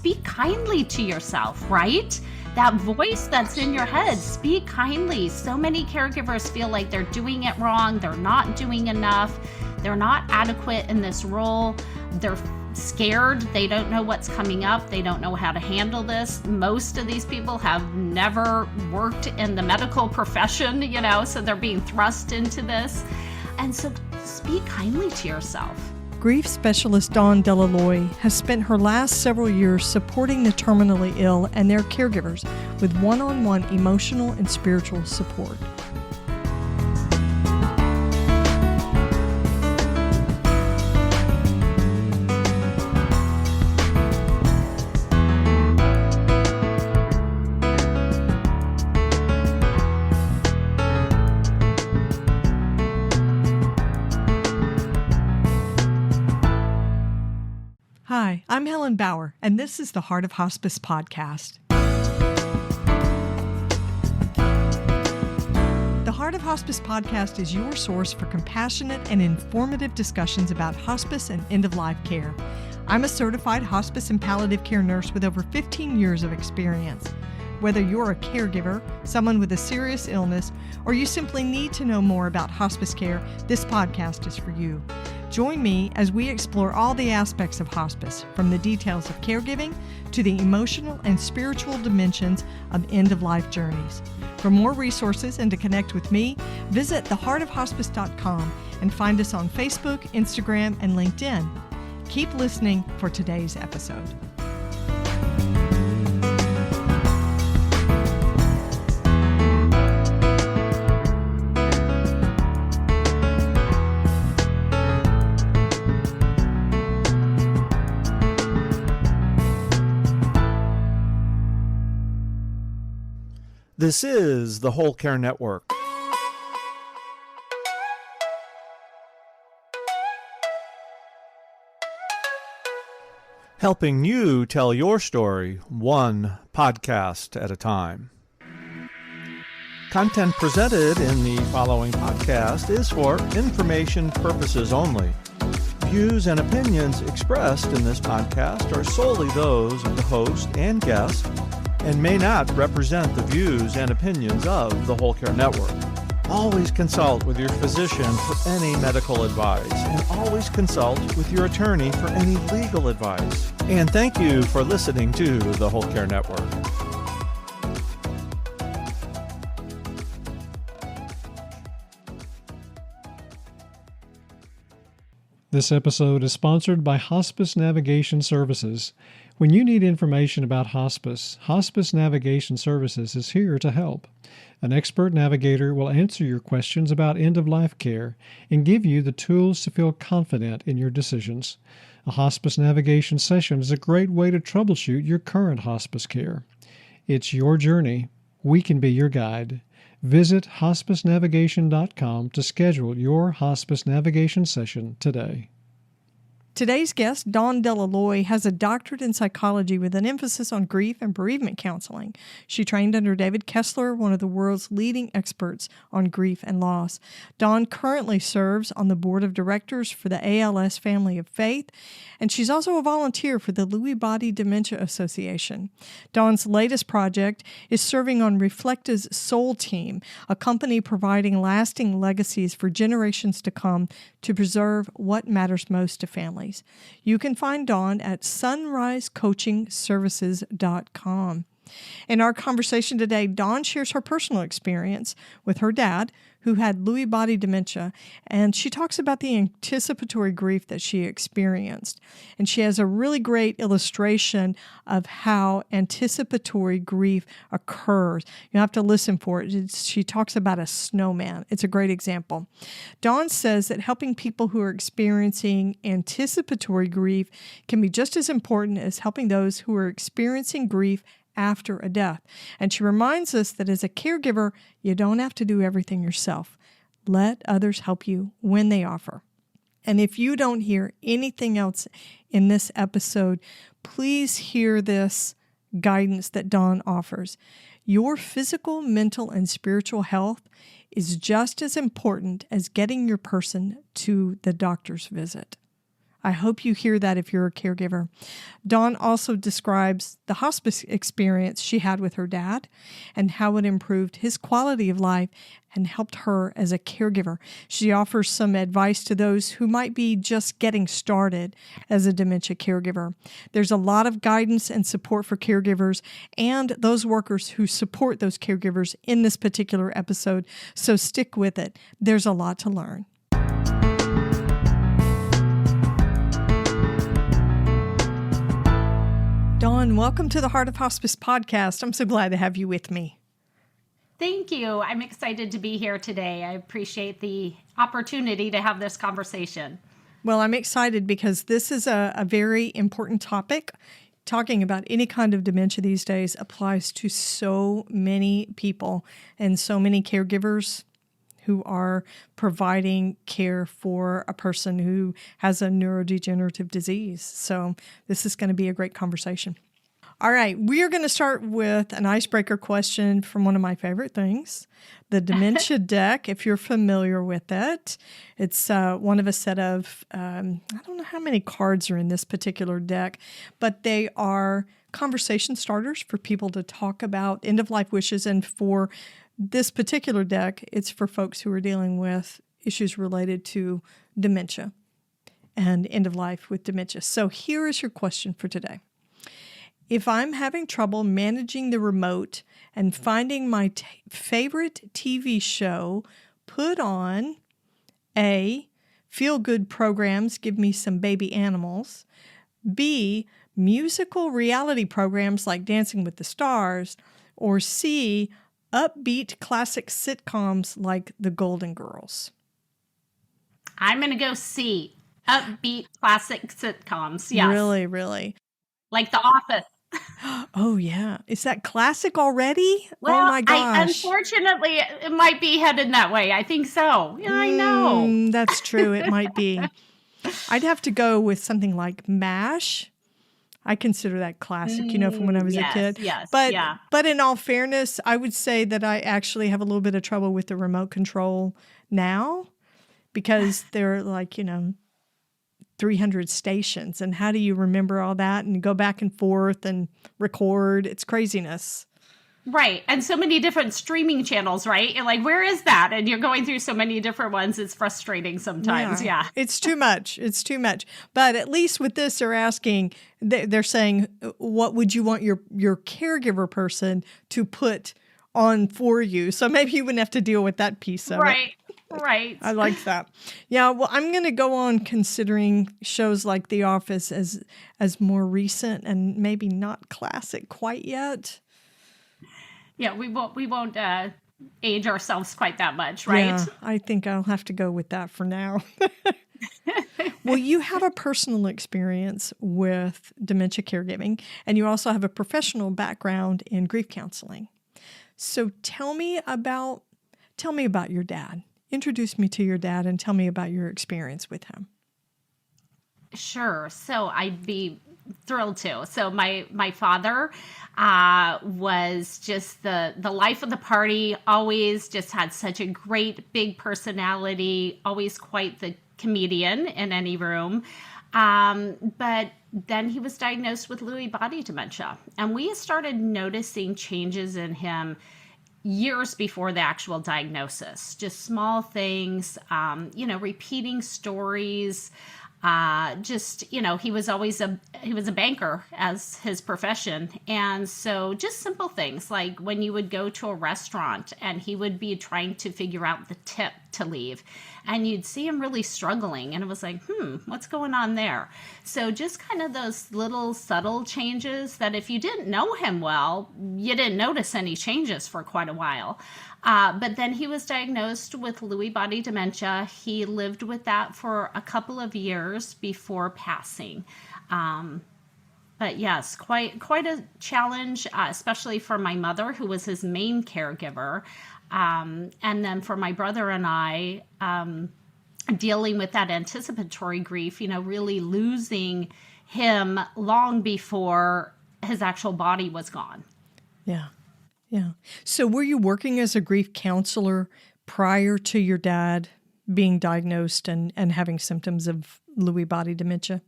speak kindly to yourself, right? That voice that's in your head, speak kindly. So many caregivers feel like they're doing it wrong, they're not doing enough, they're not adequate in this role, they're scared, they don't know what's coming up, they don't know how to handle this. Most of these people have never worked in the medical profession, so they're being thrust into this. And so speak kindly to yourself. Grief specialist Dawn Delahoye has spent her last several years supporting the terminally ill and their caregivers with one-on-one emotional and spiritual support. Hi, I'm Helen Bauer, and this is the Heart of Hospice podcast. The Heart of Hospice podcast is your source for compassionate and informative discussions about hospice and end-of-life care. I'm a certified hospice and palliative care nurse with over 15 years of experience. Whether you're a caregiver, someone with a serious illness, or you simply need to know more about hospice care, this podcast is for you. Join me as we explore all the aspects of hospice, from the details of caregiving to the emotional and spiritual dimensions of end-of-life journeys. For more resources and to connect with me, visit theheartofhospice.com and find us on Facebook, Instagram, and LinkedIn. Keep listening for today's episode. This is the Whole Care Network. Helping you tell your story one podcast at a time. Content presented in the following podcast is for information purposes only. Views and opinions expressed in this podcast are solely those of the host and guest and may not represent the views and opinions of the Whole Care Network. Always consult with your physician for any medical advice, and always consult with your attorney for any legal advice. And thank you for listening to the Whole Care Network. This episode is sponsored by Hospice Navigation Services. When you need information about hospice, Hospice Navigation Services is here to help. An expert navigator will answer your questions about end-of-life care and give you the tools to feel confident in your decisions. A hospice navigation session is a great way to troubleshoot your current hospice care. It's your journey. We can be your guide. Visit hospicenavigation.com to schedule your hospice navigation session today. Today's guest, Dawn Delahoye, has a doctorate in psychology with an emphasis on grief and bereavement counseling. She trained under David Kessler, one of the world's leading experts on grief and loss. Dawn currently serves on the board of directors for the ALS Family of Faith, and she's also a volunteer for the Lewy Body Dementia Association. Dawn's latest project is serving on Reflecta's Soul Team, a company providing lasting legacies for generations to come to preserve what matters most to families. You can find Dawn at sunrisecoachingservices.com. In our conversation today, Dawn shares her personal experience with her dad, who had Lewy body dementia, and she talks about the anticipatory grief that she experienced. And she has a really great illustration of how anticipatory grief occurs. You have to listen for it. She talks about a snowman. It's a great example. Dawn says that helping people who are experiencing anticipatory grief can be just as important as helping those who are experiencing grief after a death. And she reminds us that as a caregiver, you don't have to do everything yourself. Let others help you when they offer. And if you don't hear anything else in this episode, please hear this guidance that Dawn offers. Your physical, mental, and spiritual health is just as important as getting your person to the doctor's visit. I hope you hear that if you're a caregiver. Dawn also describes the hospice experience she had with her dad and how it improved his quality of life and helped her as a caregiver. She offers some advice to those who might be just getting started as a dementia caregiver. There's a lot of guidance and support for caregivers and those workers who support those caregivers in this particular episode, so stick with it. There's a lot to learn. Dawn, welcome to the Heart of Hospice podcast. I'm so glad to have you with me. Thank you. I'm excited to be here today. I appreciate the opportunity to have this conversation. Well, I'm excited because this is a very important topic. Talking about any kind of dementia these days applies to so many people and so many caregivers who are providing care for a person who has a neurodegenerative disease. So this is going to be a great conversation. All right, we are going to start with an icebreaker question from one of my favorite things, the dementia deck, if you're familiar with it. It's one of a set of, I don't know how many cards are in this particular deck, but they are conversation starters for people to talk about end-of-life wishes. And for this particular deck, it's for folks who are dealing with issues related to dementia and end of life with dementia. So here is your question for today. If I'm having trouble managing the remote and finding my favorite TV show, put on A, feel-good programs, give me some baby animals, B, musical reality programs like Dancing with the Stars, or C, upbeat classic sitcoms like The Golden Girls. I'm going to go C, upbeat classic sitcoms. Yes. Really? Like The Office. Oh, yeah. Is that classic already? Well, oh, my gosh. Unfortunately, it might be headed that way. I think so. Yeah, I know. That's true. It might be. I'd have to go with something like MASH. I consider that classic, from when I was a kid. Yes, but in all fairness, I would say that I actually have a little bit of trouble with the remote control now because there are 300 stations. And how do you remember all that and go back and forth and record? It's craziness. Right. And so many different streaming channels, right? You're like, where is that? And you're going through so many different ones. It's frustrating sometimes. Yeah. It's too much. But at least with this, they're saying, what would you want your caregiver person to put on for you? So maybe you wouldn't have to deal with that piece of it. Right. I like that. Yeah, well, I'm going to go on considering shows like The Office as more recent and maybe not classic quite yet. Yeah, we won't age ourselves quite that much, right? Yeah, I think I'll have to go with that for now. Well, you have a personal experience with dementia caregiving, and you also have a professional background in grief counseling. So tell me about your dad. Introduce me to your dad and tell me about your experience with him. Sure. So I'd be thrilled to. So my father was just the life of the party, always just had such a great big personality, always quite the comedian in any room. But then he was diagnosed with Lewy Body Dementia. And we started noticing changes in him years before the actual diagnosis, just small things, repeating stories. He was a banker as his profession. And so just simple things like when you would go to a restaurant and he would be trying to figure out the tip to leave and you'd see him really struggling and it was like, what's going on there? So just kind of those little subtle changes that if you didn't know him well, you didn't notice any changes for quite a while. But then he was diagnosed with Lewy Body Dementia. He lived with that for a couple of years before passing. But yes, quite a challenge, especially for my mother, who was his main caregiver. And then for my brother and I, dealing with that anticipatory grief, really losing him long before his actual body was gone. Yeah. So were you working as a grief counselor prior to your dad being diagnosed and having symptoms of Lewy body dementia?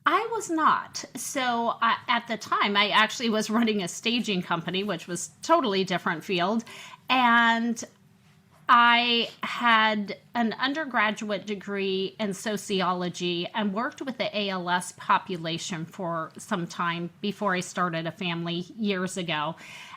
I was not. So at the time, I actually was running a staging company, which was totally different field. And I had an undergraduate degree in sociology and worked with the ALS population for some time before I started a family years ago.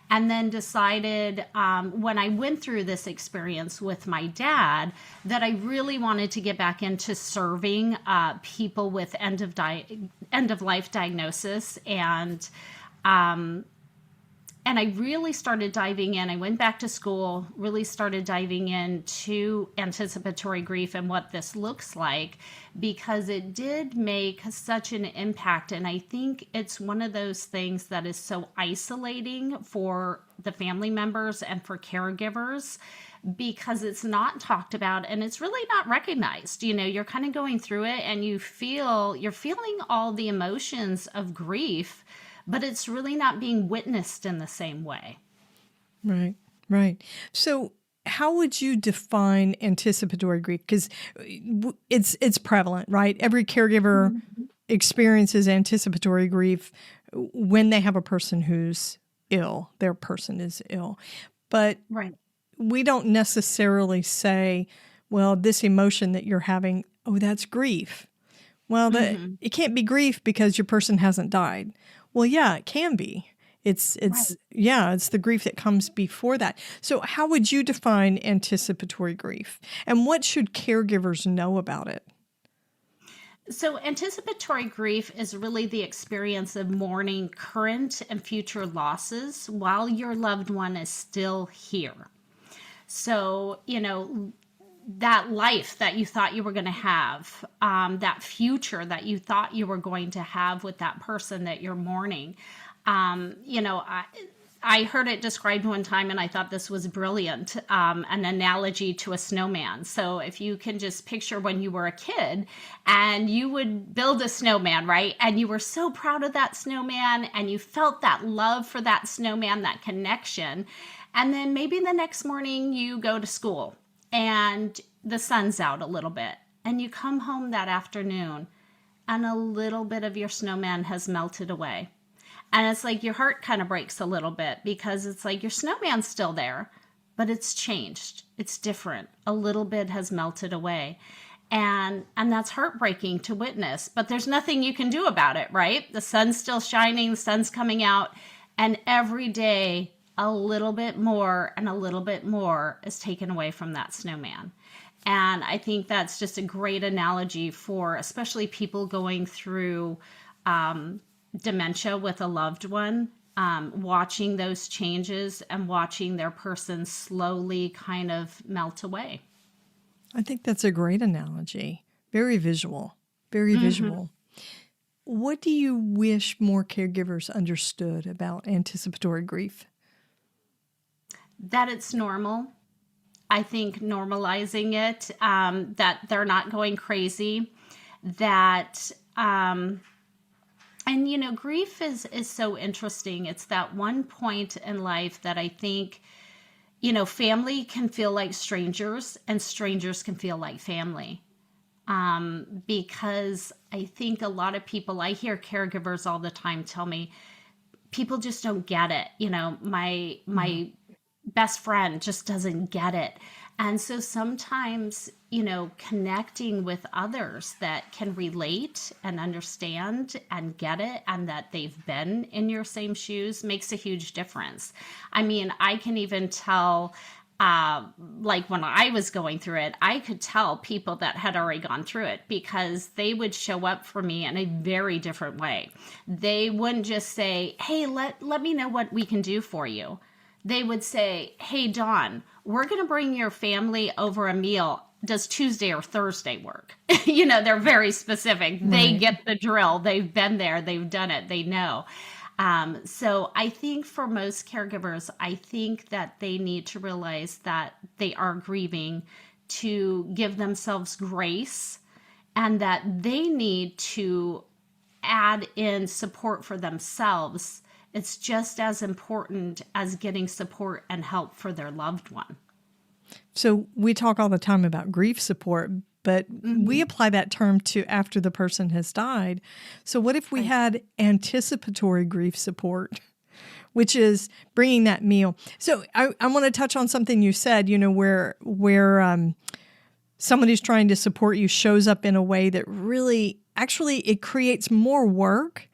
And then decided when I went through this experience with my dad that I really wanted to get back into serving people with end of life diagnosis. And I really started diving in. I went back to school, really started diving into anticipatory grief and what this looks like, because it did make such an impact. And I think it's one of those things that is so isolating for the family members and for caregivers, because it's not talked about and it's really not recognized. You know, you're kind of going through it and you're feeling all the emotions of grief, but it's really not being witnessed in the same way. Right, right. So how would you define anticipatory grief? Because it's prevalent, right? Every caregiver experiences anticipatory grief when they have a person who's ill. Their person is ill. But we don't necessarily say, well, this emotion that you're having, oh, that's grief. Well, it can't be grief because your person hasn't died. Well, yeah, it can be. It's the grief that comes before that. So how would you define anticipatory grief? And what should caregivers know about it? So anticipatory grief is really the experience of mourning current and future losses while your loved one is still here. So, you know, that life that you thought you were going to have, that future that you thought you were going to have with that person that you're mourning. You know, I heard it described one time and I thought this was brilliant, an analogy to a snowman. So if you can just picture when you were a kid and you would build a snowman, right? And you were so proud of that snowman and you felt that love for that snowman, that connection. And then maybe the next morning you go to school and the sun's out a little bit, and you come home that afternoon, and a little bit of your snowman has melted away. And it's like your heart kind of breaks a little bit because it's like your snowman's still there, but it's changed. It's different. A little bit has melted away. And that's heartbreaking to witness, but there's nothing you can do about it, right? The sun's still shining, the sun's coming out, and every day a little bit more and a little bit more is taken away from that snowman. And I think that's just a great analogy for especially people going through dementia with a loved one, watching those changes and watching their person slowly kind of melt away. I think that's a great analogy. Very visual, very visual. What do you wish more caregivers understood about anticipatory grief? That it's normal. I think normalizing it, that they're not going crazy, that, and you know, grief is so interesting. It's that one point in life that I think, you know, family can feel like strangers and strangers can feel like family. Because I think a lot of people, I hear caregivers all the time tell me, people just don't get it. You know, my best friend just doesn't get it. And so sometimes, you know, connecting with others that can relate and understand and get it and that they've been in your same shoes makes a huge difference. I mean, I can even tell, like when I was going through it, I could tell people that had already gone through it because they would show up for me in a very different way. They wouldn't just say, hey, let me know what we can do for you. They would say, hey, Dawn, we're going to bring your family over a meal. Does Tuesday or Thursday work? You know, they're very specific. Right. They get the drill. They've been there. They've done it. They know. So I think for most caregivers, I think that they need to realize that they are grieving, to give themselves grace, and that they need to add in support for themselves. It's just as important as getting support and help for their loved one. So we talk all the time about grief support, but we apply that term to after the person has died. So what if we had anticipatory grief support, which is bringing that meal? So I want to touch on something you said, where somebody's trying to support you shows up in a way that really, actually, it creates more work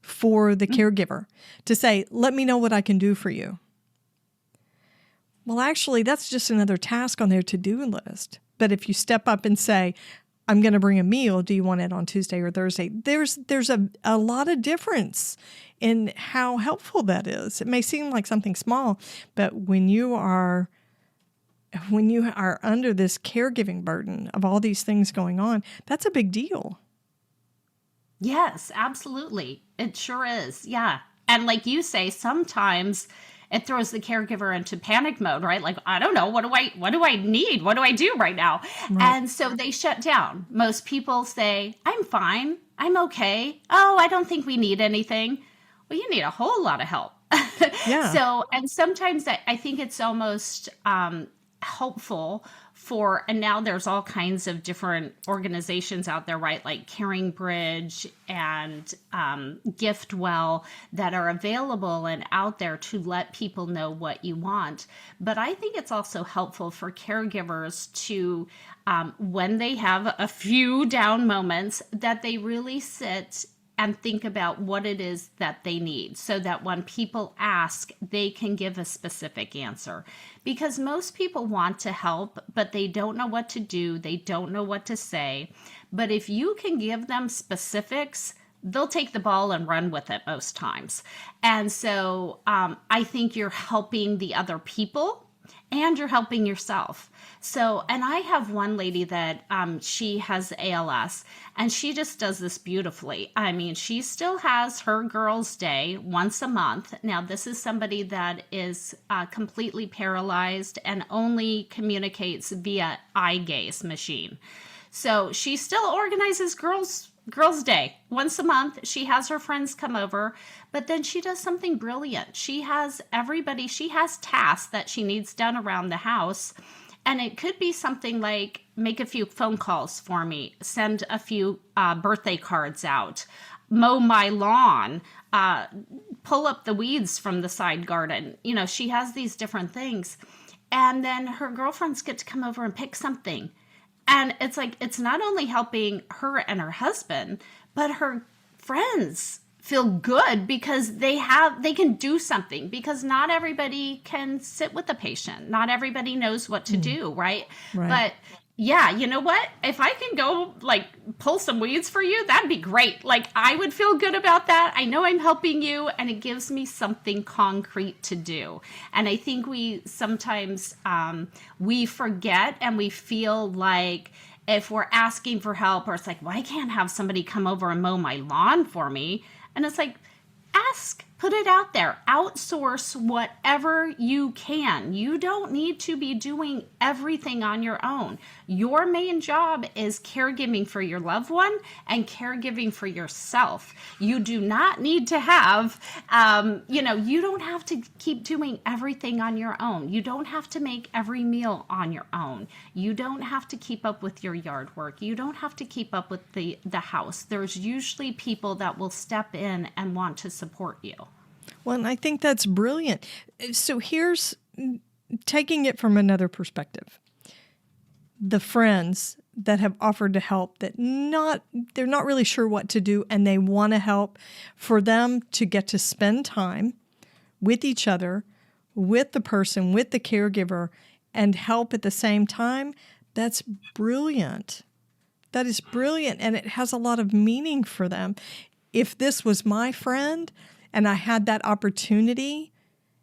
for the caregiver to say, let me know what I can do for you. Well, actually, that's just another task on their to-do list. But if you step up and say, I'm going to bring a meal, do you want it on Tuesday or Thursday? There's a lot of difference in how helpful that is. It may seem like something small, but when you are under this caregiving burden of all these things going on, that's a big deal. Yes, absolutely. It sure is. Yeah. And like you say, sometimes it throws the caregiver into panic mode, right? Like, I don't know, what do I need? What do I do right now? Right. And so they shut down. Most people say, I'm fine. I'm okay. Oh, I don't think we need anything. Well, you need a whole lot of help. Yeah. So, and sometimes I think it's almost helpful for, and now there's all kinds of different organizations out there, right? Like Caring Bridge and GiftWell that are available and out there to let people know what you want. But I think it's also helpful for caregivers to, when they have a few down moments, that they really sit and think about what it is that they need so that when people ask, they can give a specific answer. Because most people want to help, but they don't know what to do. They don't know what to say. But if you can give them specifics, they'll take the ball and run with it most times. And so I think you're helping the other people and you're helping yourself. So, and I have one lady that she has ALS and she just does this beautifully. I mean, she still has her girls' day once a month. Now, this is somebody that is completely paralyzed and only communicates via eye gaze machine. So she still organizes girls' day once a month. She has her friends come over, but then she does something brilliant. She has tasks that she needs done around the house. And it could be something like make a few phone calls for me, send a few birthday cards out, mow my lawn, pull up the weeds from the side garden. She has these different things. And then her girlfriends get to come over and pick something. And it's like, it's not only helping her and her husband, but her friends feel good because they can do something, because not everybody can sit with the patient. Not everybody knows what to do, right? But yeah, you know what? If I can go pull some weeds for you, that'd be great. I would feel good about that. I know I'm helping you and it gives me something concrete to do. And I think we sometimes, we forget and we feel like if we're asking for help or it's like, well, I can't have somebody come over and mow my lawn for me. And it's like, ask, put it out there, outsource whatever you can. You don't need to be doing everything on your own. Your main job is caregiving for your loved one and caregiving for yourself. You do not need to have, you don't have to keep doing everything on your own. You don't have to make every meal on your own. You don't have to keep up with your yard work. You don't have to keep up with the house. There's usually people that will step in and want to support you. Well, and I think that's brilliant. So here's taking it from another perspective. The friends that have offered to help they're not really sure what to do and they want to help, for them to get to spend time with each other, with the person, with the caregiver, and help at the same time, that's brilliant. That is brilliant, and it has a lot of meaning for them. If this was my friend and I had that opportunity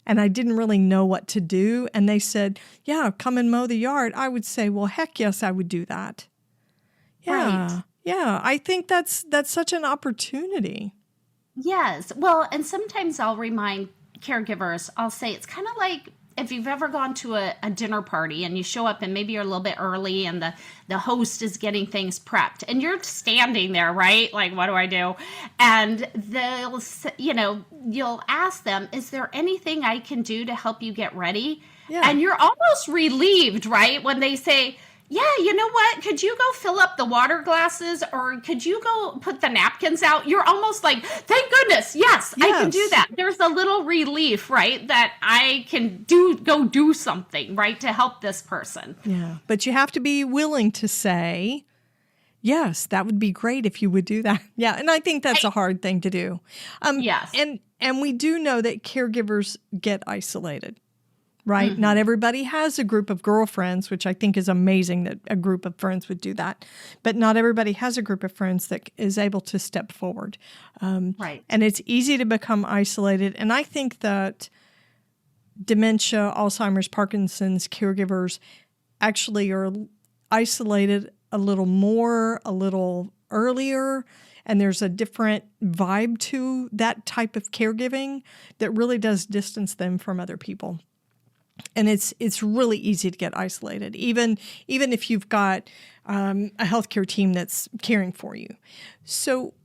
and I didn't really know what to do, and they said, yeah, come and mow the yard, I would say, well, heck yes, I would do that. Yeah. Right. Yeah. I think that's such an opportunity. Yes. Well, and sometimes I'll remind caregivers, I'll say, it's kind of like if you've ever gone to a dinner party and you show up and maybe you're a little bit early and the host is getting things prepped and you're standing there, right? Like, what do I do? And you'll ask them, is there anything I can do to help you get ready? Yeah. And you're almost relieved, right? When they say, yeah, you know what? Could you go fill up the water glasses, or could you go put the napkins out? You're almost like, thank goodness. Yes, I can do that. There's a little relief, right? That I can go do something, right? To help this person. Yeah. But you have to be willing to say, yes, that would be great if you would do that. Yeah. And I think that's a hard thing to do. Yes. And we do know that caregivers get isolated. Right? Mm-hmm. Not everybody has a group of girlfriends, which I think is amazing that a group of friends would do that. But not everybody has a group of friends that is able to step forward. Right. And it's easy to become isolated. And I think that dementia, Alzheimer's, Parkinson's caregivers actually are isolated a little more, a little earlier. And there's a different vibe to that type of caregiving that really does distance them from other people. And it's really easy to get isolated, even if you've got a healthcare team that's caring for you. So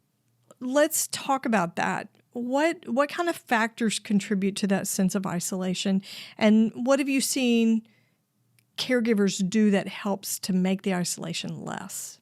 let's talk about that. What kind of factors contribute to that sense of isolation? And what have you seen caregivers do that helps to make the isolation less?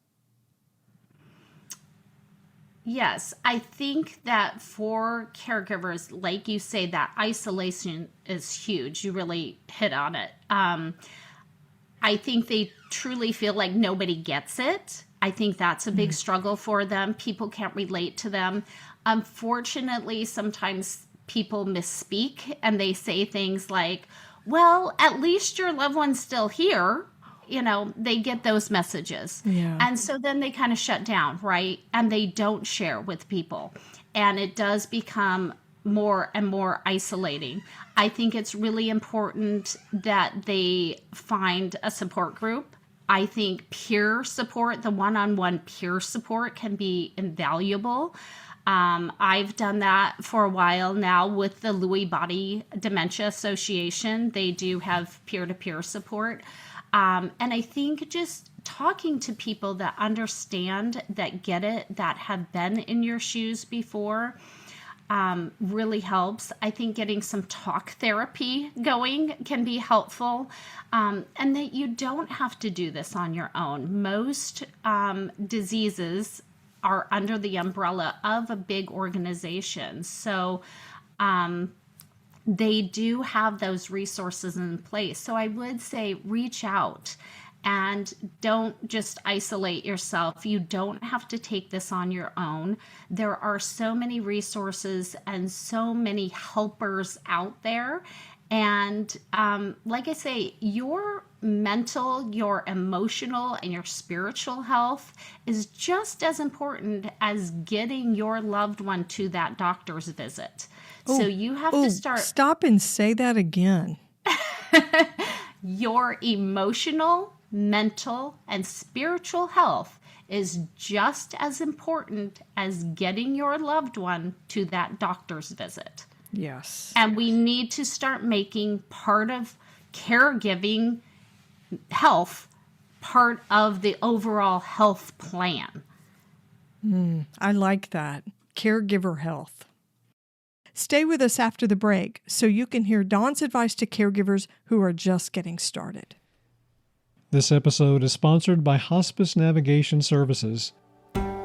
Yes, I think that for caregivers, like you say, that isolation is huge. You really hit on it. I think they truly feel like nobody gets it. I think that's a big struggle for them. People can't relate to them. Unfortunately, sometimes people misspeak and they say things like, well, at least your loved one's still here. You know, they get those messages. Yeah. And so then they kind of shut down, right? And they don't share with people. And it does become more and more isolating. I think it's really important that they find a support group. I think peer support, the one-on-one peer support, can be invaluable. I've done that for a while now with the Lewy Body Dementia Association. They do have peer-to-peer support. And I think just talking to people that understand, that get it, that have been in your shoes before, really helps. I think getting some talk therapy going can be helpful, and that you don't have to do this on your own. Most diseases are under the umbrella of a big organization. So they do have those resources in place. So I would say reach out and don't just isolate yourself. You don't have to take this on your own. There are so many resources and so many helpers out there. And like I say, your mental, your emotional, and your spiritual health is just as important as getting your loved one to that doctor's visit. So you have to start. Stop and say that again. Your emotional, mental, and spiritual health is just as important as getting your loved one to that doctor's visit. Yes. And we need to start making part of caregiving health part of the overall health plan. I like that. Caregiver health. Stay with us after the break so you can hear Dawn's advice to caregivers who are just getting started. This episode is sponsored by Hospice Navigation Services.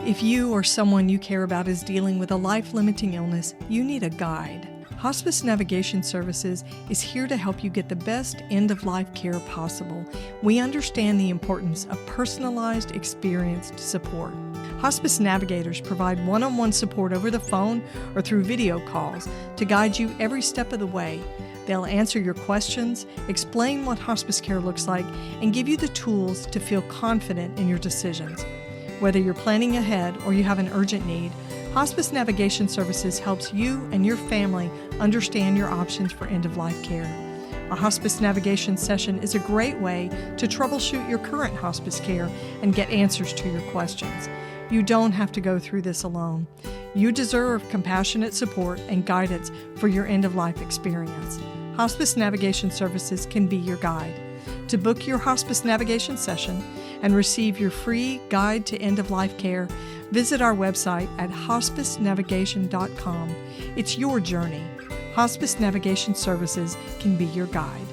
If you or someone you care about is dealing with a life-limiting illness, you need a guide. Hospice Navigation Services is here to help you get the best end-of-life care possible. We understand the importance of personalized, experienced support. Hospice navigators provide one-on-one support over the phone or through video calls to guide you every step of the way. They'll answer your questions, explain what hospice care looks like, and give you the tools to feel confident in your decisions. Whether you're planning ahead or you have an urgent need, Hospice Navigation Services helps you and your family understand your options for end-of-life care. A hospice navigation session is a great way to troubleshoot your current hospice care and get answers to your questions. You don't have to go through this alone. You deserve compassionate support and guidance for your end-of-life experience. Hospice Navigation Services can be your guide. To book your hospice navigation session and receive your free guide to end-of-life care, visit our website at hospicenavigation.com. It's your journey. Hospice Navigation Services can be your guide.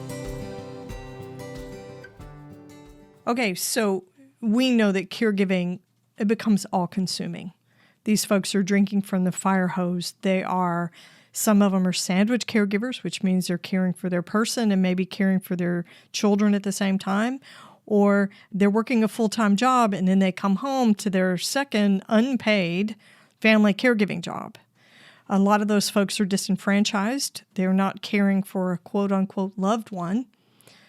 Okay, so we know that caregiving, it becomes all-consuming. These folks are drinking from the fire hose. Some of them are sandwich caregivers, which means they're caring for their person and maybe caring for their children at the same time. Or they're working a full-time job and then they come home to their second unpaid family caregiving job. A lot of those folks are disenfranchised. They're not caring for a quote-unquote loved one.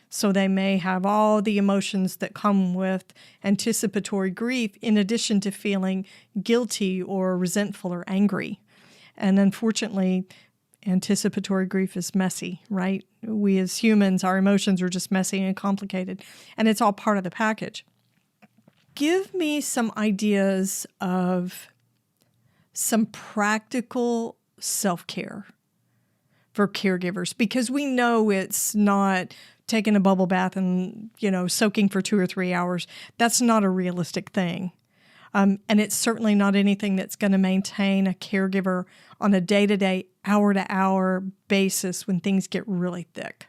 So they may have all the emotions that come with anticipatory grief in addition to feeling guilty or resentful or angry. And unfortunately, anticipatory grief is messy, right? We as humans, our emotions are just messy and complicated, and it's all part of the package. Give me some ideas of some practical self-care for caregivers, because we know it's not taking a bubble bath and, soaking for 2 or 3 hours. That's not a realistic thing. And it's certainly not anything that's going to maintain a caregiver on a day-to-day, hour-to-hour basis when things get really thick.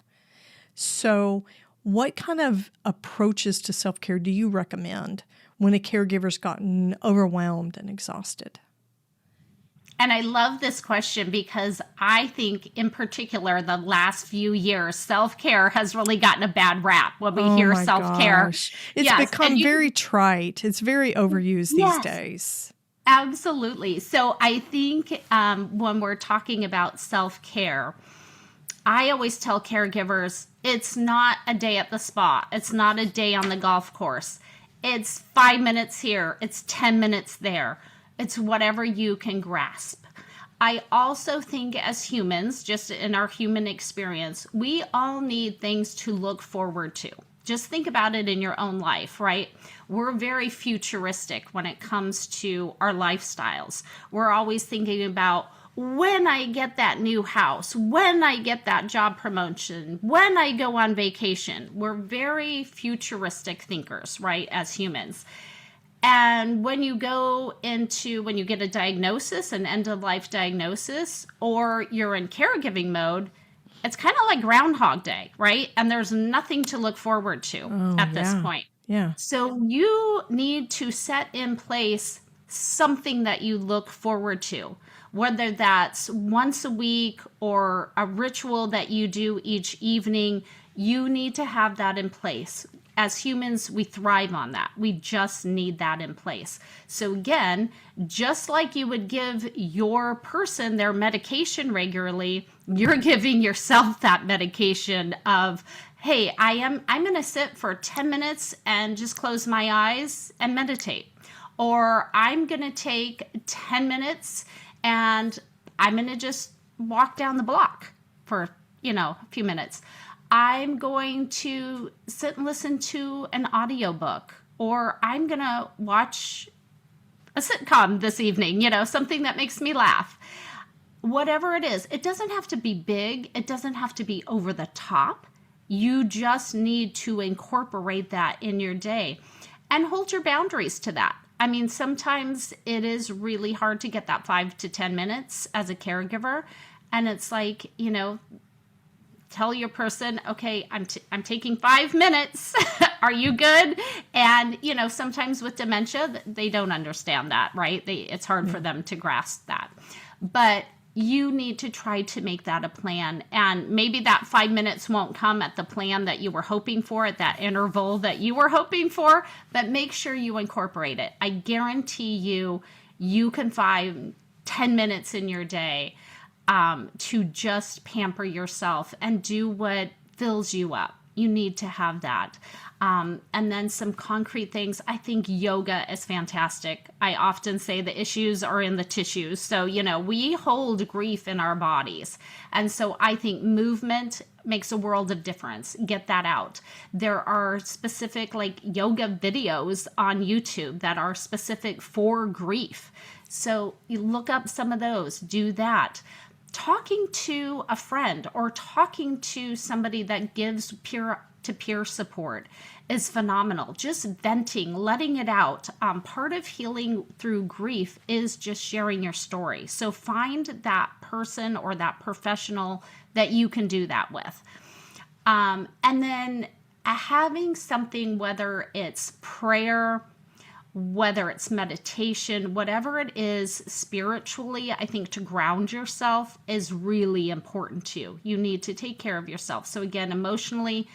So what kind of approaches to self-care do you recommend when a caregiver's gotten overwhelmed and exhausted? And I love this question because I think in particular the last few years, self-care has really gotten a bad rap when we hear self-care. Gosh. It's become very trite. It's very overused these days. Absolutely. So I think when we're talking about self-care, I always tell caregivers, it's not a day at the spa. It's not a day on the golf course. It's 5 minutes here. It's 10 minutes there. It's whatever you can grasp. I also think as humans, just in our human experience, we all need things to look forward to. Just think about it in your own life, right? We're very futuristic when it comes to our lifestyles. We're always thinking about when I get that new house, when I get that job promotion, when I go on vacation. We're very futuristic thinkers, right, as humans. And when you get a diagnosis, an end-of-life diagnosis, or you're in caregiving mode, it's kind of like Groundhog Day, right? And there's nothing to look forward to at this point. Yeah. So you need to set in place something that you look forward to, whether that's once a week or a ritual that you do each evening. You need to have that in place. As humans, we thrive on that. We just need that in place. So again, just like you would give your person their medication regularly, you're giving yourself that medication of, hey, I'm going to sit for 10 minutes and just close my eyes and meditate. Or I'm going to take 10 minutes and I'm going to just walk down the block for, a few minutes. I'm going to sit and listen to an audiobook, or I'm going to watch a sitcom this evening, something that makes me laugh. Whatever it is, it doesn't have to be big. It doesn't have to be over the top. You just need to incorporate that in your day and hold your boundaries to that. I mean, sometimes it is really hard to get that 5 to 10 minutes as a caregiver. And it's like, tell your person, okay, I'm taking 5 minutes. Are you good? And, sometimes with dementia, they don't understand that, right? It's hard for them to grasp that. But you need to try to make that a plan. And maybe that 5 minutes won't come at the plan that you were hoping for, at that interval that you were hoping for, but make sure you incorporate it. I guarantee you can find 10 minutes in your day to just pamper yourself and do what fills you up. You need to have that. And then some concrete things. I think yoga is fantastic. I often say the issues are in the tissues. So, we hold grief in our bodies. And so I think movement makes a world of difference. Get that out. There are specific yoga videos on YouTube that are specific for grief. So you look up some of those, do that. Talking to a friend or talking to somebody that gives peer-to-peer support is phenomenal. Just venting, letting it out. Part of healing through grief is just sharing your story. So find that person or that professional that you can do that with. And then having something, whether it's prayer, whether it's meditation, whatever it is spiritually, I think to ground yourself is really important too. You need to take care of yourself. So again, emotionally,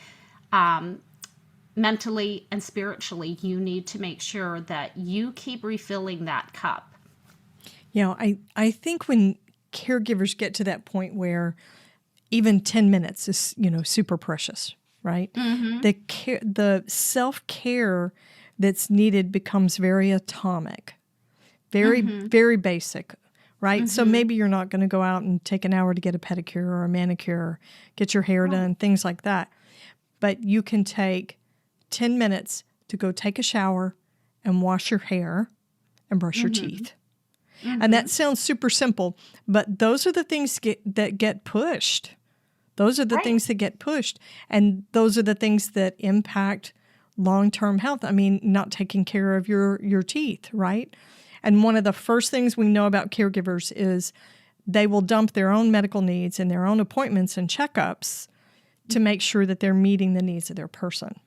mentally, and spiritually, you need to make sure that you keep refilling that cup. I think when caregivers get to that point where even 10 minutes is, super precious, right? Mm-hmm. The self-care that's needed becomes very atomic, very, very basic, right? So maybe you're not going to go out and take an hour to get a pedicure or a manicure, get your hair done, things like that. But you can take 10 minutes to go take a shower and wash your hair and brush your teeth. And that sounds super simple, but those are the things that get pushed. Those are the things that get pushed. And those are the things that impact long-term health. I mean, not taking care of your teeth, right? And one of the first things we know about caregivers is they will dump their own medical needs and their own appointments and checkups to make sure that they're meeting the needs of their person.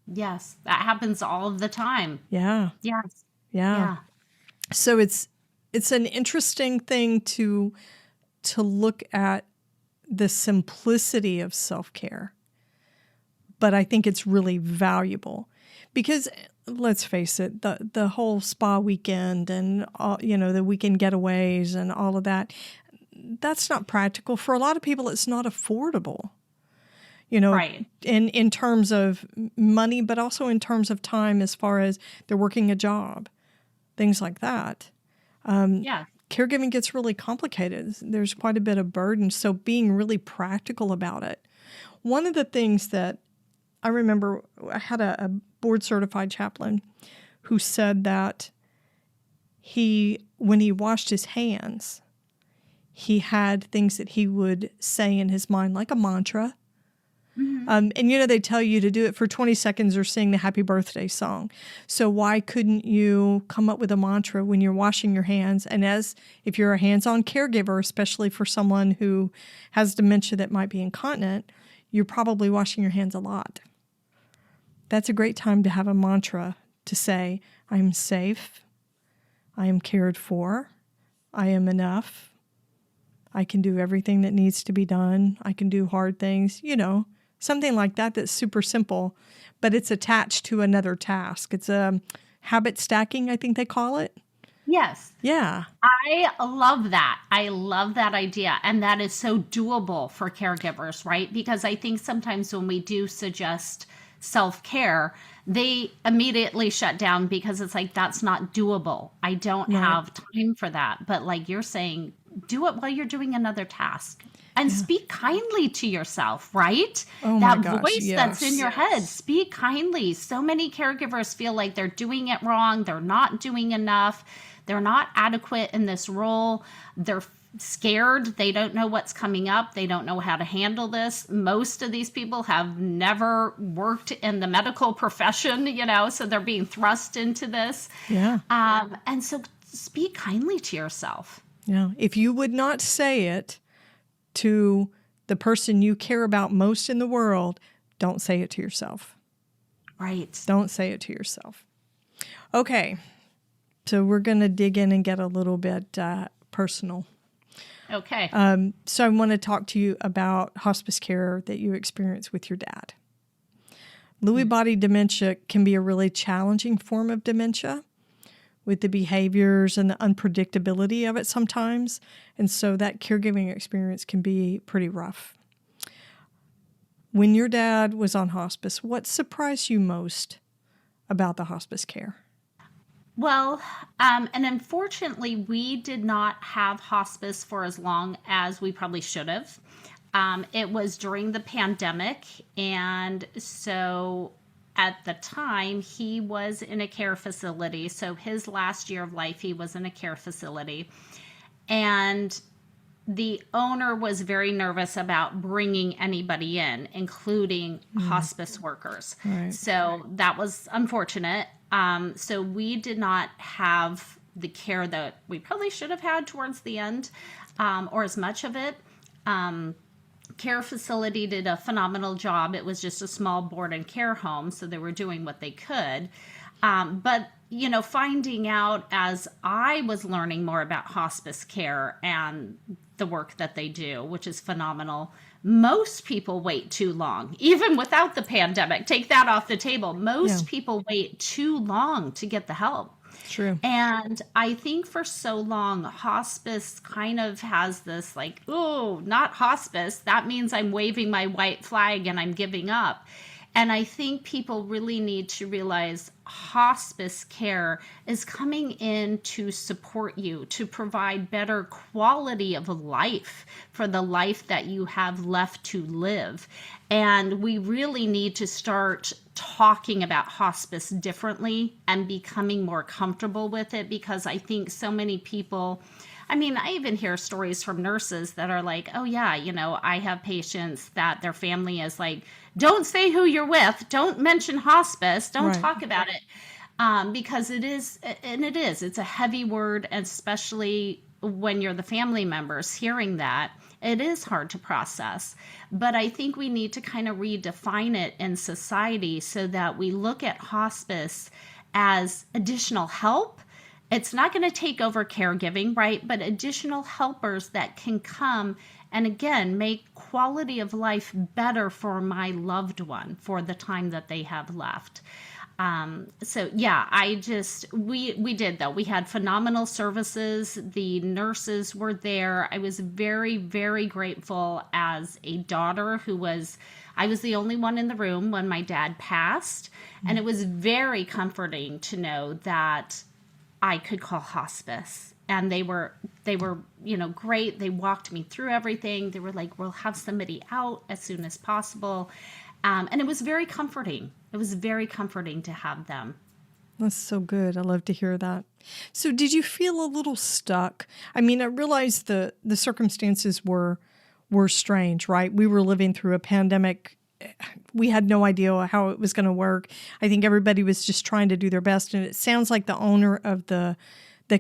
Yes, that happens all of the time. Yeah. Yes. Yeah. So it's an interesting thing to look at the simplicity of self-care. But I think it's really valuable because let's face it, the whole spa weekend and all, the weekend getaways and all of that, that's not practical. For a lot of people, it's not affordable. In terms of money, but also in terms of time as far as they're working a job, things like that. Caregiving gets really complicated. There's quite a bit of burden. So being really practical about it. One of the things that I remember, I had a board-certified chaplain who said that when he washed his hands, he had things that he would say in his mind, like a mantra. And they tell you to do it for 20 seconds or sing the happy birthday song. So why couldn't you come up with a mantra when you're washing your hands? And if you're a hands-on caregiver, especially for someone who has dementia that might be incontinent, you're probably washing your hands a lot. That's a great time to have a mantra to say, I'm safe, I am cared for, I am enough, I can do everything that needs to be done, I can do hard things, something like that that's super simple, but it's attached to another task. It's a habit stacking, I think they call it. Yes. Yeah. I love that. I love that idea. And that is so doable for caregivers, right? Because I think sometimes when we do suggest self-care, they immediately shut down because it's like, that's not doable. I don't have time for that. But like you're saying, do it while you're doing another task. And speak kindly to yourself, right? Oh that my gosh, voice that's in your head, speak kindly. So many caregivers feel like they're doing it wrong. They're not doing enough. They're not adequate in this role. They're scared. They don't know what's coming up. They don't know how to handle this. Most of these people have never worked in the medical profession, so they're being thrust into this. Yeah. And so speak kindly to yourself. Yeah. If you would not say it to the person you care about most in the world, don't say it to yourself. Right. Don't say it to yourself. Okay. So we're going to dig in and get a little bit personal. Okay. So I want to talk to you about hospice care that you experience with your dad. Lewy body dementia can be a really challenging form of dementia with the behaviors and the unpredictability of it sometimes. And so that caregiving experience can be pretty rough. When your dad was on hospice, what surprised you most about the hospice care? Well, and unfortunately, we did not have hospice for as long as we probably should have. It was during the pandemic, and so at the time, he was in a care facility. So his last year of life, he was in a care facility. And the owner was very nervous about bringing anybody in, including hospice workers. Right. So that was unfortunate. So we did not have the care that we probably should have had towards the end, or as much of it. care facility did a phenomenal job. It was just a small board and care home, so they were doing what they could. But, finding out as I was learning more about hospice care and the work that they do, which is phenomenal, most people wait too long, even without the pandemic. Take that off the table. Most people wait too long to get the help. True. And I think for so long, hospice kind of has this like, oh, not hospice. That means I'm waving my white flag and I'm giving up. And I think people really need to realize hospice care is coming in to support you, to provide better quality of life for the life that you have left to live. And we really need to start talking about hospice differently and becoming more comfortable with it, because I think so many people, I even hear stories from nurses that are like, oh yeah, I have patients that their family is like, don't say who you're with, don't mention hospice, don't talk about it. Because it's a heavy word, and especially when you're the family members hearing that, it is hard to process. But I think we need to kind of redefine it in society so that we look at hospice as additional help. It's not going to take over caregiving, right? But additional helpers that can come and, again, make quality of life better for my loved one for the time that they have left. We did though. We had phenomenal services. The nurses were there. I was very, very grateful as a daughter I was the only one in the room when my dad passed. And it was very comforting to know that I could call hospice. And they were, great. They walked me through everything. They were like, we'll have somebody out as soon as possible. And it was very comforting. It was very comforting to have them. That's so good. I love to hear that. So did you feel a little stuck? I realized the circumstances were strange, right? We were living through a pandemic. We had no idea how it was going to work. I think everybody was just trying to do their best. And it sounds like the owner of the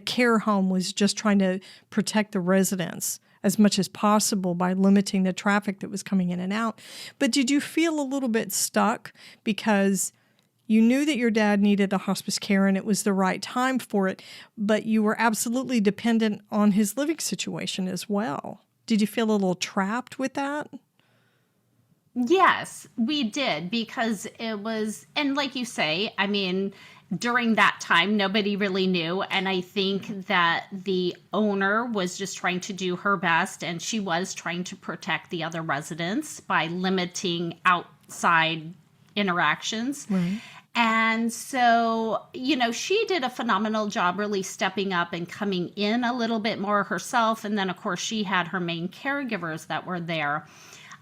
care home was just trying to protect the residents as much as possible by limiting the traffic that was coming in and out. But did you feel a little bit stuck because you knew that your dad needed a hospice care and it was the right time for it, but you were absolutely dependent on his living situation as well? Did you feel a little trapped with that? Yes, we did, because it was, and like you say, during that time, nobody really knew. And I think that the owner was just trying to do her best, and she was trying to protect the other residents by limiting outside interactions. Right. And so, she did a phenomenal job really stepping up and coming in a little bit more herself. And then, of course, she had her main caregivers that were there.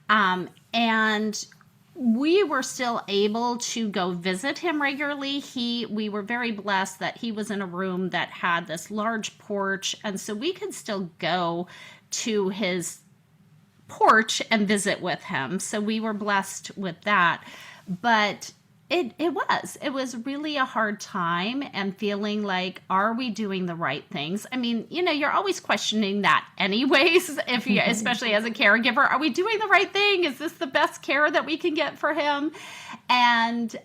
And we were still able to go visit him regularly. We were very blessed that he was in a room that had this large porch. And so we could still go to his porch and visit with him. So we were blessed with that. But it was really a hard time, and feeling like, are we doing the right things? You're always questioning that anyways, if you, especially as a caregiver, are we doing the right thing? Is this the best care that we can get for him? And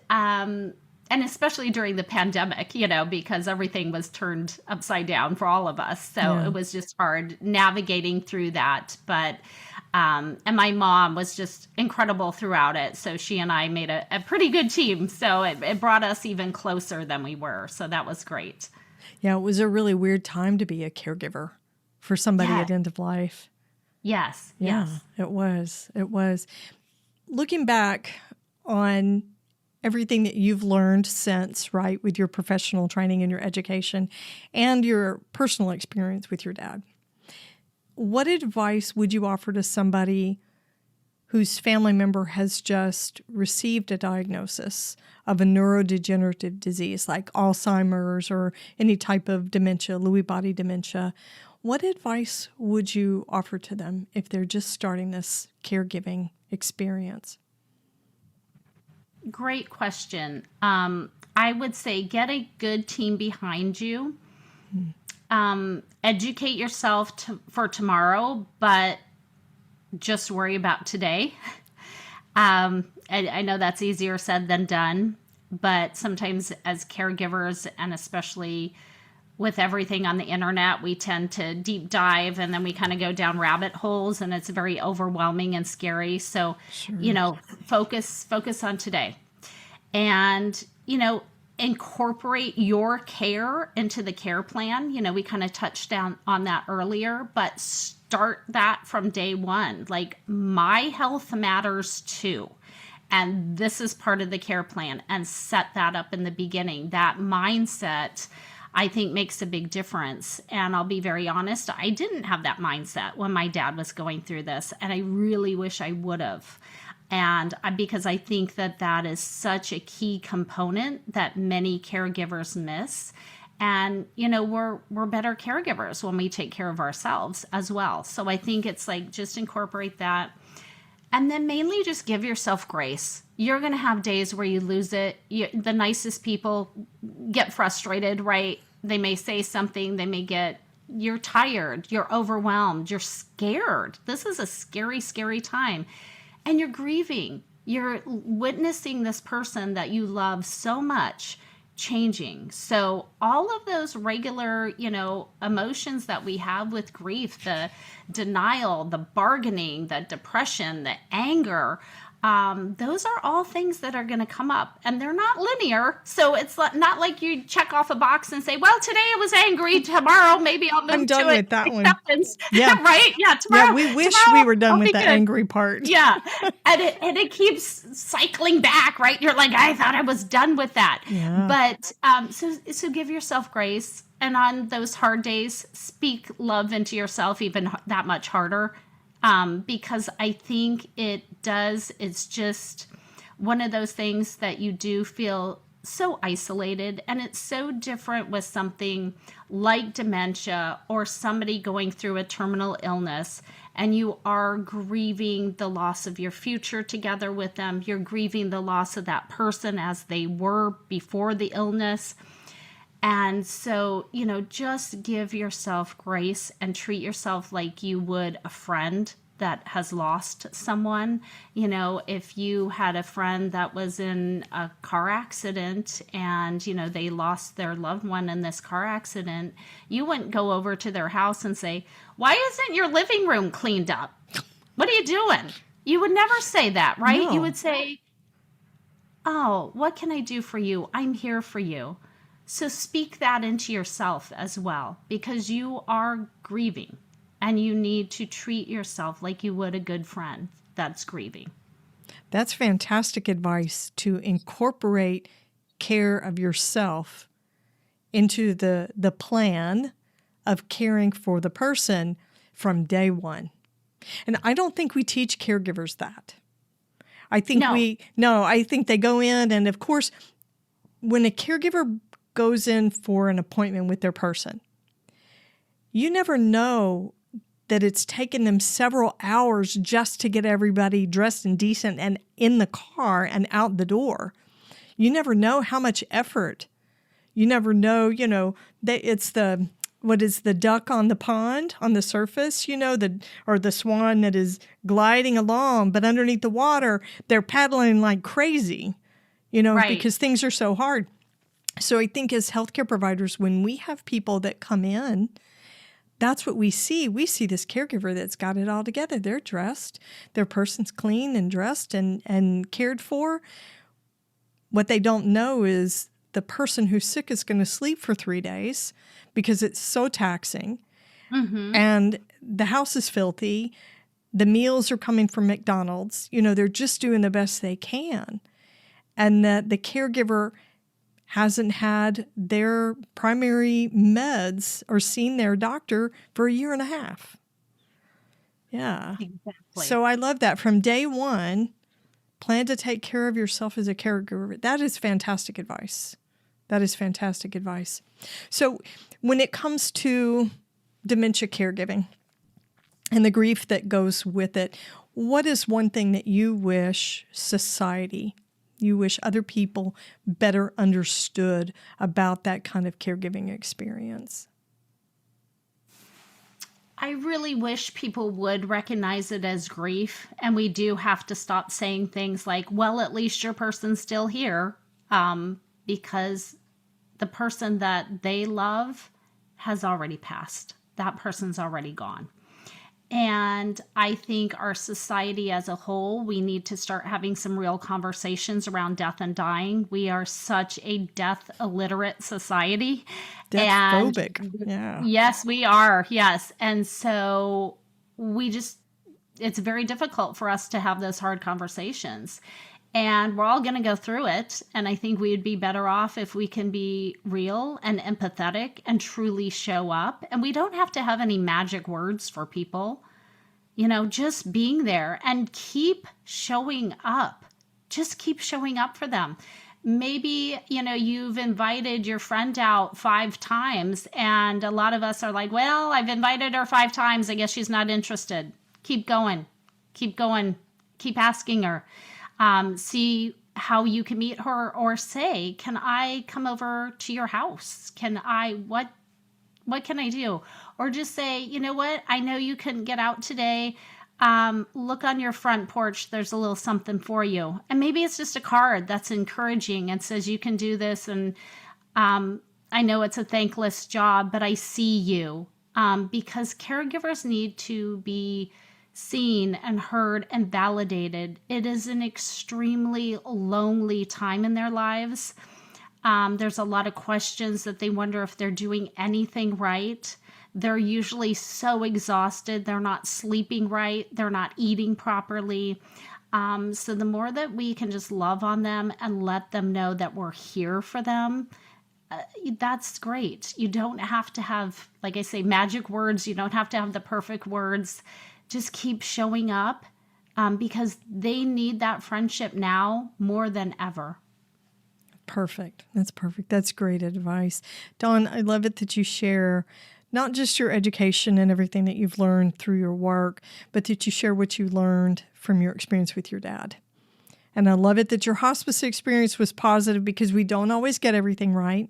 especially during the pandemic, because everything was turned upside down for all of us. So It was just hard navigating through that. But and my mom was just incredible throughout it. So she and I made a pretty good team. So it brought us even closer than we were. So that was great. Yeah, it was a really weird time to be a caregiver for somebody at end of life. Yes. Yeah, yes. It was. Looking back on everything that you've learned since, right, with your professional training and your education and your personal experience with your dad, what advice would you offer to somebody whose family member has just received a diagnosis of a neurodegenerative disease like Alzheimer's or any type of dementia, Lewy Body Dementia? What advice would you offer to them if they're just starting this caregiving experience? Great question. I would say get a good team behind you. Educate yourself for tomorrow, but just worry about today. I know that's easier said than done, but sometimes as caregivers, and especially with everything on the internet, we tend to deep dive and then we kind of go down rabbit holes, and it's very overwhelming and scary. So, focus on today, and, incorporate your care into the care plan. We kind of touched down on that earlier, but start that from day one. Like, my health matters too. And this is part of the care plan, and set that up in the beginning. That mindset, I think, makes a big difference. And I'll be very honest, I didn't have that mindset when my dad was going through this, and I really wish I would have. And because I think that is such a key component that many caregivers miss. And, we're better caregivers when we take care of ourselves as well. So I think it's like, just incorporate that. And then mainly just give yourself grace. You're going to have days where you lose it. The nicest people get frustrated, right? They may say something, you're tired, you're overwhelmed, you're scared. This is a scary, scary time. And you're grieving. You're witnessing this person that you love so much changing. So all of those regular, emotions that we have with grief, the denial, the bargaining, the depression, the anger, those are all things that are going to come up, and they're not linear. So it's not like you check off a box and say, well, today I was angry, tomorrow maybe I'll move I'm done to with that acceptance. one. Yeah. Right? Yeah, tomorrow. Yeah, we wish we were done with the angry part. Yeah. And it keeps cycling back, right? You're like, I thought I was done with that. Yeah. But so give yourself grace. And on those hard days, speak love into yourself even that much harder. Because I think it's just one of those things that you do feel so isolated, and it's so different with something like dementia or somebody going through a terminal illness, and you are grieving the loss of your future together with them. You're grieving the loss of that person as they were before the illness. And so, just give yourself grace and treat yourself like you would a friend that has lost someone. If you had a friend that was in a car accident and, they lost their loved one in this car accident, you wouldn't go over to their house and say, why isn't your living room cleaned up? What are you doing? You would never say that, right? No. You would say, oh, what can I do for you? I'm here for you. So speak that into yourself as well, because you are grieving and you need to treat yourself like you would a good friend that's grieving. That's fantastic advice, to incorporate care of yourself into the plan of caring for the person from day one. And I don't think we teach caregivers that. I think I think they go in, and of course, when a caregiver goes in for an appointment with their person, you never know that it's taken them several hours just to get everybody dressed and decent and in the car and out the door. You never know how much effort. You never know, that it's the duck on the pond on the surface, or the swan that is gliding along, but underneath the water, they're paddling like crazy, right, because things are so hard. So I think as healthcare providers, when we have people that come in, that's what we see. We see this caregiver that's got it all together. They're dressed. Their person's clean and dressed and cared for. What they don't know is the person who's sick is going to sleep for 3 days because it's so taxing. Mm-hmm. And the house is filthy. The meals are coming from McDonald's. They're just doing the best they can. And that the caregiver hasn't had their primary meds or seen their doctor for 1.5 years. Yeah. Exactly. So I love that. From day one, plan to take care of yourself as a caregiver. That is fantastic advice. So when it comes to dementia caregiving and the grief that goes with it, what is one thing that you wish other people better understood about that kind of caregiving experience? I really wish people would recognize it as grief. And we do have to stop saying things like, well, at least your person's still here, because the person that they love has already passed. That person's already gone. And I think our society as a whole, we need to start having some real conversations around death and dying. We are such a death illiterate society. Death And phobic. Yeah. yes, we are. Yes. And so it's very difficult for us to have those hard conversations. And we're all going to go through it. And I think we'd be better off if we can be real and empathetic and truly show up. And we don't have to have any magic words for people, just being there and keep showing up. Just keep showing up for them. Maybe, you've invited your friend out 5 times and a lot of us are like, well, I've invited her 5 times. I guess she's not interested. Keep going, keep asking her. See how you can meet her, or say, can I come over to your house? What can I do? Or just say, you know what? I know you couldn't get out today. Look on your front porch. There's a little something for you. And maybe it's just a card that's encouraging and says you can do this. And I know it's a thankless job, but I see you. Because caregivers need to be seen and heard and validated. It is an extremely lonely time in their lives. There's a lot of questions that they wonder if they're doing anything right. They're usually so exhausted. They're not sleeping right. They're not eating properly. So the more that we can just love on them and let them know that we're here for them, that's great. You don't have to have, like I say, magic words. You don't have to have the perfect words. Just keep showing up, because they need that friendship now more than ever. Perfect. That's perfect. That's great advice. Dawn, I love it that you share not just your education and everything that you've learned through your work, but that you share what you learned from your experience with your dad. And I love it that your hospice experience was positive, because we don't always get everything right?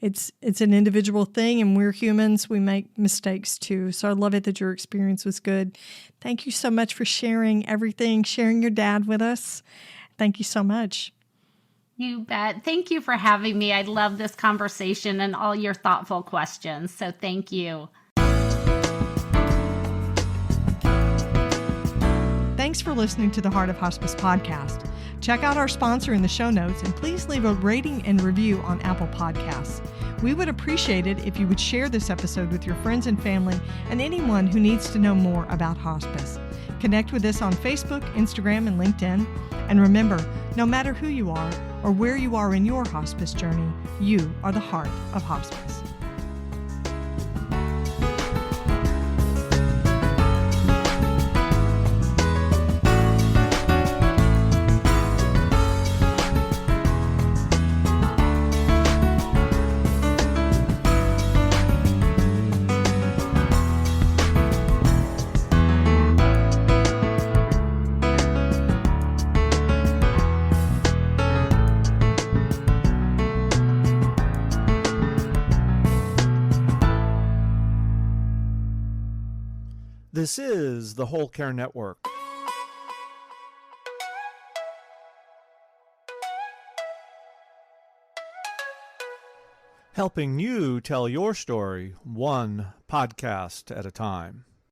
It's an individual thing, and we're humans. We make mistakes too. So I love it that your experience was good. Thank you so much for sharing everything, sharing your dad with us. Thank you so much. You bet. Thank you for having me. I love this conversation and all your thoughtful questions. So thank you. Thanks for listening to the Heart of Hospice podcast. Check out our sponsor in the show notes, and please leave a rating and review on Apple Podcasts. We would appreciate it if you would share this episode with your friends and family and anyone who needs to know more about hospice. Connect with us on Facebook, Instagram, and LinkedIn. And remember, no matter who you are or where you are in your hospice journey, you are the heart of hospice. This is the Whole Care Network. Helping you tell your story one podcast at a time.